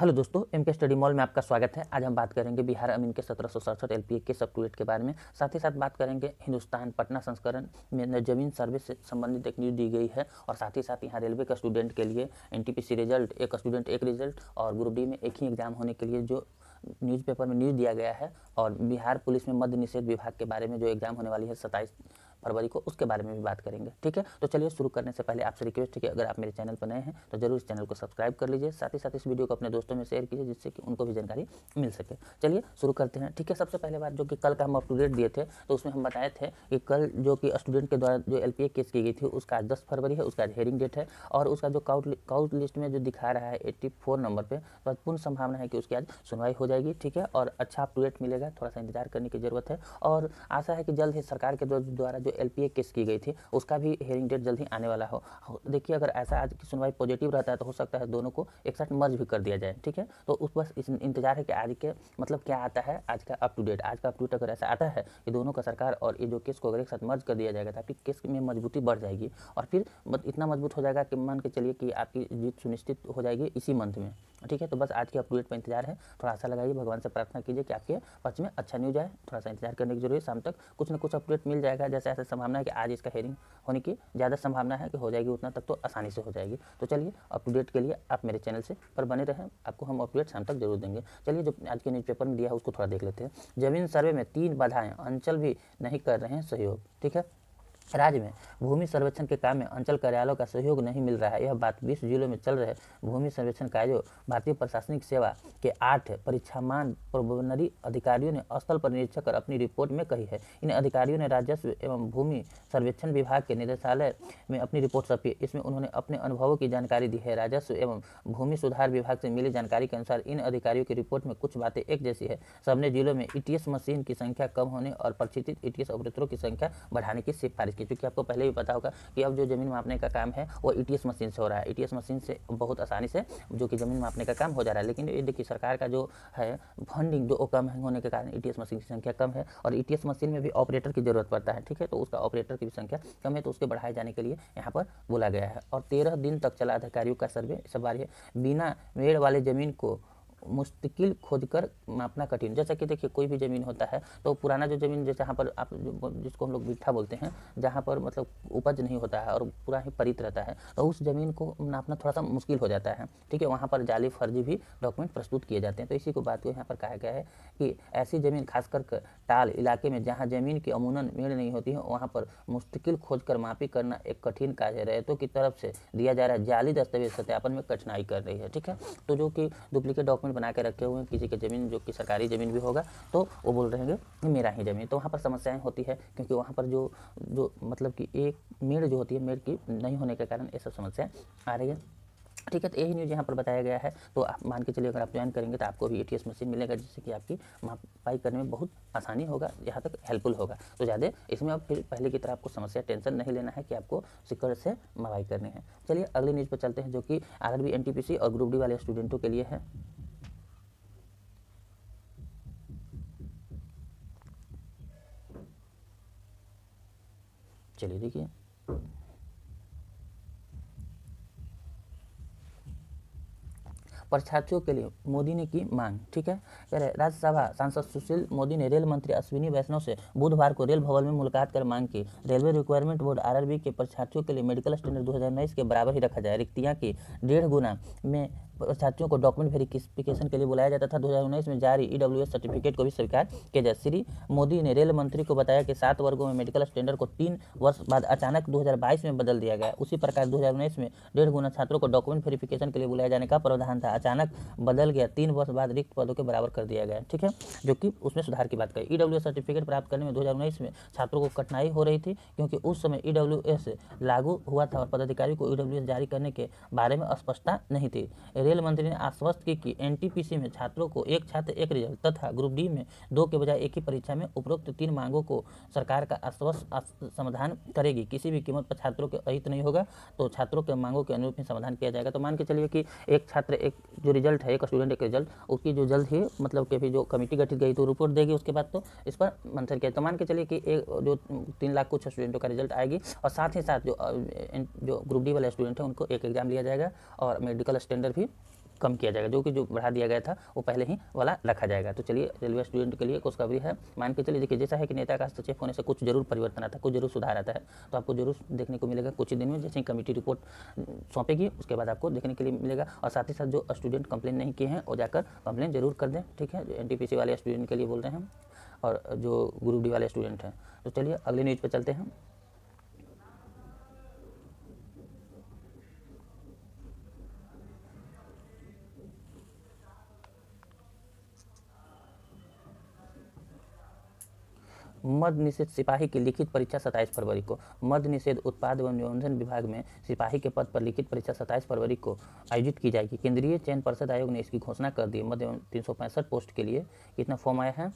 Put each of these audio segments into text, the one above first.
Hello दोस्तों, MK study mall में आपका स्वागत है। आज हम बात करेंगे बिहार अमीन के 1767 एलपीए के सब टू डेट के बारे में। साथ ही साथ बात करेंगे हिंदुस्तान पटना संस्करण में जमीन सर्वे से संबंधित एक न्यूज़ दी गई है और साथ ही साथ यहाँ रेलवे का स्टूडेंट के लिए एनटीपीसी रिजल्ट, एक स्टूडेंट एक रिजल्ट और ग्रुप डी में एक ही एग्जाम होने के लिए जो न्यूज़पेपर में न्यूज़ दिया गया है और बिहार पुलिस में मद्य निषेध विभाग के बारे में जो एग्जाम होने वाली है 27 फरवरी को, उसके बारे में भी बात करेंगे। ठीक है, तो चलिए शुरू करने से पहले आपसे रिक्वेस्ट है कि अगर आप मेरे चैनल पर नए हैं तो जरूर इस चैनल को सब्सक्राइब कर लीजिए। साथ ही साथ इस वीडियो को अपने दोस्तों में शेयर कीजिए जिससे कि उनको भी जानकारी मिल सके। चलिए शुरू करते हैं। ठीक है, सबसे पहले बात जो कि कल का हम अप टू डेट दिए थे तो उसमें हम बताए थे कि कल जो कि स्टूडेंट के द्वारा जो एलपीए केस की गई थी उसका आज 10 फरवरी है, उसका हेयरिंग डेट है और उसका जो काउंट लिस्ट में जो दिखा रहा है 84 नंबर पर, तो पूर्ण संभावना है कि उसकी आज सुनवाई हो जाएगी। ठीक है, और अच्छा अप टू डेट मिलेगा, थोड़ा सा इंतजार करने की जरूरत है और आशा है कि जल्द ही सरकार के द्वारा जो एलपीए केस की गई थी उसका भी हेयरिंग डेट जल्द ही आने वाला हो। देखिए, अगर ऐसा आज की सुनवाई पॉजिटिव रहता है तो हो सकता है दोनों को एक साथ मर्ज भी कर दिया जाए। ठीक है, तो उस बस इंतजार है कि आज के मतलब क्या आता है आज का अप टू डेट। आज का अप टू डेट अगर ऐसा आता है कि दोनों का सरकार और ये जो केस को अगर एक साथ मर्ज कर दिया जाएगा ताकि केस में मजबूती बढ़ जाएगी और फिर इतना मजबूत हो जाएगा कि मान के चलिए कि आपकी जीत सुनिश्चित हो जाएगी इसी मंथ में। ठीक है, तो बस आज के अप टू डेट पर इंतजार है। थोड़ा आशा लगाइए, भगवान से प्रार्थना कीजिए कि आपके पक्ष में अच्छा न्यूज आए। थोड़ा सा इंतजार करने की जरूरत है, शाम तक कुछ ना कुछ अप टू डेट मिल जाएगा। जैसे ऐसा संभावना है कि आज इसका हेयरिंग होने की ज़्यादा संभावना है कि हो जाएगी, उतना तक तो आसानी से हो जाएगी। तो चलिए अप टू डेट के लिए आप मेरे चैनल से पर बने रहें, आपको हम अप टू डेट शाम तक जरूर देंगे। चलिए जो आज के न्यूज़पेपर में दिया है उसको थोड़ा देख लेते हैं। जमीन सर्वे में 3 बाधाएं, अंचल भी नहीं कर रहे हैं सहयोग। ठीक है, राज्य में भूमि सर्वेक्षण के काम में अंचल कार्यालयों का सहयोग नहीं मिल रहा है। यह बात 20 जिलों में चल रहे भूमि सर्वेक्षण कार्यों भारतीय प्रशासनिक सेवा के 8 परीक्षामान प्रोबेशनरी अधिकारियों ने स्थल पर निरीक्षण कर अपनी रिपोर्ट में कही है। इन अधिकारियों ने राजस्व एवं भूमि सर्वेक्षण विभाग के निदेशालय में अपनी रिपोर्ट सौंपी। इसमें उन्होंने अपने अनुभवों की जानकारी दी है। राजस्व एवं भूमि सुधार विभाग से मिली जानकारी के अनुसार इन अधिकारियों की रिपोर्ट में कुछ बातें एक जैसी है। सबने जिलों में ईटीएस मशीन की संख्या कम होने और प्रशिक्षित ईटीएस ऑपरेटरों की संख्या बढ़ाने की सिफारिश, क्योंकि आपको पहले भी पता होगा कि अब जो जमीन मापने का काम है वो ईटीएस मशीन से हो रहा है। ईटीएस मशीन से बहुत आसानी से जो कि जमीन मापने का काम हो जा रहा है, लेकिन ये देखिए सरकार का जो है फंडिंग जो कम होने के कारण ईटीएस मशीन की संख्या कम है और ईटीएस मशीन में भी ऑपरेटर की जरूरत पड़ता है। ठीक है, तो उसका ऑपरेटर की भी संख्या कम है, तो उसके बढ़ाए जाने के लिए यहाँ पर बोला गया है। और 13 दिन तक चला अधिकारियों का सर्वे। इस बार बिना मेड़ वाले जमीन को मुस्तकिल खोदकर मापना कठिन। जैसा कि देखिए कोई भी ज़मीन होता है तो पुराना जो ज़मीन जैसे यहाँ पर आप जिसको हम लोग बिट्ठा बोलते हैं, जहाँ पर मतलब उपज नहीं होता है और पूरा ही परित रहता है, तो उस ज़मीन को नापना थोड़ा सा मुश्किल हो जाता है। ठीक है, वहाँ पर जाली फर्जी भी डॉक्यूमेंट प्रस्तुत किए जाते हैं। तो इसी को बात को यहाँ पर कहा गया है कि ऐसी ज़मीन खासकर टाल इलाके में जहाँ ज़मीन की अमूमन मेड़ नहीं होती है वहाँ पर मुस्तकिल खोज कर मापी करना एक कठिन कार्य है। रैयतों की तरफ से दिया जा रहा है जाली दस्तावेज सत्यापन में कठिनाई कर रही है। ठीक है, तो जो कि डुप्लीकेट डॉक्यूमेंट बना के रखे हुए हैं किसी की ज़मीन जो कि सरकारी ज़मीन भी होगा तो वो बोल रहे हैं कि मेरा ही ज़मीन, तो वहाँ पर समस्याएं होती है क्योंकि वहाँ पर जो मतलब कि एक मेड़ जो होती है मेड़ की नहीं होने के कारण ये सब समस्याएं आ रही है। ठीक है, तो यही न्यूज़ यहाँ पर बताया गया है। तो आप मान के चलिए अगर आप ज्वाइन करेंगे तो आपको भी ईटीएस मशीन मिलेगा जिससे कि आपकी मापाई करने में बहुत आसानी होगा, यहाँ तक हेल्पफुल होगा। तो ज़्यादा इसमें अब फिर पहले की तरह आपको समस्या टेंशन नहीं लेना है कि आपको सिक्योर से मापाई करनी है। चलिए अगली न्यूज़ पर चलते हैं जो कि आरआरबी एनटीपीसी और ग्रुप डी वाले स्टूडेंटों के लिए है। चलिए देखिए, परीक्षार्थियों के लिए मोदी ने की मांग। ठीक है, कह रहे राज्यसभा सांसद सुशील मोदी ने रेल मंत्री अश्विनी वैष्णव से बुधवार को रेल भवन में मुलाकात कर मांग की रेलवे रिक्वायरमेंट बोर्ड आरआरबी के परीक्षार्थियों के लिए मेडिकल स्टैंडर्ड 2019 के बराबर ही रखा जाए। रिक्तियां की 1.5 गुना में परीक्षार्थियों को डॉक्यूमेंट वेरिफिकेशन के लिए बुलाया जाता था। 2019 में जारी ईडब्ल्यूएस सर्टिफिकेट को भी स्वीकार किया जाए। श्री मोदी ने रेल मंत्री को बताया कि 7 वर्गों में मेडिकल स्टैंडर्ड को 3 वर्ष बाद अचानक 2022 में बदल दिया गया। उसी प्रकार 2019 में 1.5 गुना छात्रों को डॉक्यूमेंट वेरिफिकेशन के लिए बुलाए जाने का प्रावधान था, अचानक बदल गया, 3 वर्ष बाद रिक्त पदों के बराबर कर दिया गया। ठीक है, जो कि उसमें सुधार की बात कही। ईडब्ल्यूएस सर्टिफिकेट प्राप्त करने में 2019 में छात्रों को कठिनाई हो रही थी क्योंकि उस समय ईडब्ल्यूएस लागू हुआ था और पदाधिकारी को ईडब्ल्यूएस जारी करने के बारे में स्पष्टता नहीं थी। रेल मंत्री ने आश्वस्त की कि एनटीपीसी में छात्रों को एक छात्र एक रिजल्ट तथा ग्रुप डी में 2 के बजाय एक ही परीक्षा में उपरोक्त 3 मांगों को सरकार का आश्वस्त समाधान करेगी। किसी भी कीमत पर छात्रों के अहित नहीं होगा, तो छात्रों के मांगों के अनुरूप ही समाधान किया जाएगा। तो मान के चलिए कि एक छात्र एक जो रिजल्ट है, एक स्टूडेंट एक रिजल्ट, उसकी जो जल्द ही मतलब कि भी जो कमेटी गठित गई तो रिपोर्ट देगी, उसके बाद तो इस पर मंथन किया। तो मान के चलिए कि एक जो 3 लाख कुछ स्टूडेंटों का रिजल्ट आएगी और साथ ही साथ जो ग्रुप डी वाले स्टूडेंट हैं उनको एक एग्जाम लिया जाएगा और मेडिकल स्टैंडर्ड भी कम किया जाएगा, जो कि जो बढ़ा दिया गया था वो पहले ही वाला रखा जाएगा। तो चलिए रेलवे स्टूडेंट के लिए खुशखबरी है। मान के चलिए देखिए, जैसा है कि नेता का हस्तक्षेप होने से कुछ जरूर परिवर्तन आता है, कुछ जरूर सुधार आता है, तो आपको जरूर देखने को मिलेगा कुछ ही दिन में। जैसे ही कमेटी रिपोर्ट सौंपेगी उसके बाद आपको देखने के लिए मिलेगा। और साथ ही साथ जो स्टूडेंट कंप्लेन नहीं किए हैं वो जाकर कंप्लेन जरूर कर दें, ठीक है। NTPC वाले स्टूडेंट के लिए बोल रहे हैं और जो ग्रुप डी वाले स्टूडेंट हैं। तो चलिए अगले न्यूज़ पे चलते हैं। मद्य निषेध सिपाही की लिखित परीक्षा 27 फरवरी को। मद्य निषेध उत्पाद एवं निबंधन विभाग में सिपाही के पद पर लिखित परीक्षा 27 फरवरी को आयोजित की जाएगी। केंद्रीय चयन पर्षद आयोग ने इसकी घोषणा कर दी। मध्य 365 पोस्ट के लिए कितना फॉर्म आया है?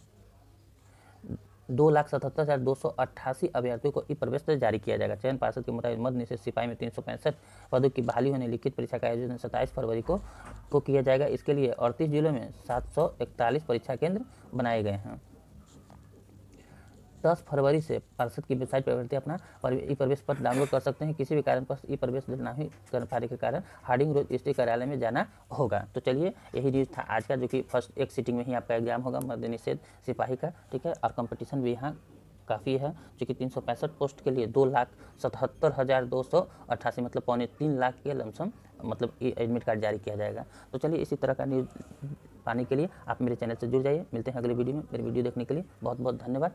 2,77,288 अभ्यर्थियों को ई प्रवेश जारी किया जाएगा। चयन पार्षद के मुताबिक मद्य निषेध सिपाही में 365 पदों की बहाली होने लिखित परीक्षा का आयोजन 27 फरवरी को किया जाएगा। इसके लिए 38 जिलों में 741 परीक्षा केंद्र बनाए गए हैं। 10 फरवरी से पार्षद की वेबसाइट पर अभ्यर्थी अपना ई प्रवेश पत्र डाउनलोड कर सकते हैं। किसी भी कारणवश ई प्रवेश नहीं कर पाने के कारण हार्डिंग रोड डिस्ट्रिक्ट कार्यालय में जाना होगा। तो चलिए यही न्यूज़ था आज का, जो कि फर्स्ट एक सीटिंग में ही आपका एग्जाम होगा मद्य निषेध सिपाही का, ठीक है। और कंपटीशन भी यहाँ काफ़ी है, जो कि 365 पोस्ट के लिए 2,77,288 मतलब 2.25 लाख के लमसम मतलब एडमिट कार्ड जारी किया जाएगा। तो चलिए इसी तरह का न्यूज़ पाने के लिए आप मेरे चैनल से जुड़ जाइए। मिलते हैं अगले वीडियो में। मेरी वीडियो देखने के लिए बहुत बहुत धन्यवाद।